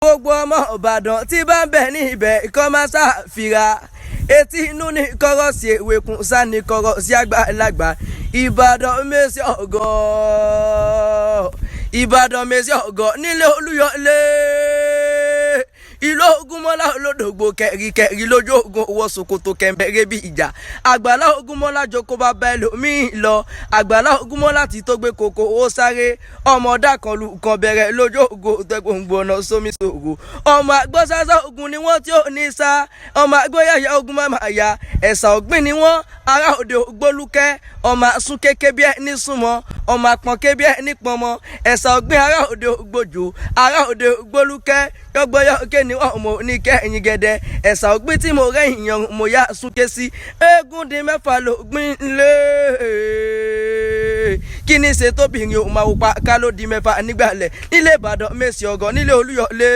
gbogbo ọmọ Ìbàdàn tí bá ń bẹ ní ibẹ̀ kọ́ máa ṣàfihàn etí inú ní kọ́rọ́ sí ewékun sani kọ́rọ́ sí àgbàlagbà Ìbàdàn mèsì ọ̀gọ́ Ìbàdàn mèsì ọ̀gọ́ nílé Olúyọ̀lé ìlú Ògúnmọ́lá olódògbò kẹ̀ríkẹ̀rí lójú ogun owó Sòkòtò kẹ̀mbẹ̀rẹ̀ bí ìjà àgbàlá Ògúnmọ́lá jókòó bá bá ẹlòmíì lọ àgbàlá Ògúnmọ́lá ti tó gbé koko ó sáré ọmọ ọ̀dà kan lu kan bẹ̀rẹ̀ lójú ogun tẹ̀gbọ̀ngbọ̀n ọ̀nà sómi sòrò ọmọ àgbọ̀sásá ogun ni wọ́n tí ò ní sá ọmọ àgbọ̀yàyà ogun má máa ya ẹ̀sà ọ̀gbìn ni wọ́n ará òde ògbólúkẹ́ ọmọ àsún kéké bí ẹni súnmọ́ ọmọ àpọ̀n ké bí ẹni pọnmọ́ ẹ̀sà ọ̀gbìn ará òde ògbójò ará òde ògbólúkẹ́ yọgbọ́yọ̀kẹ́ ni wọ́n mọ̀ ní kẹ́yìn gẹ́dẹ́ ẹ̀sà ọ̀gbìn tí mo rẹ́yìn yan mo yá súnké sí eégún dín mẹ́fà ló gbìn lé kí ni ṣe tóbìnrin ò máa wò pa ká ló di mẹ́fà nígbàlẹ̀ nílé Ìbàdàn mèsì ọ̀gọ́ nílé Olúyọ̀lé.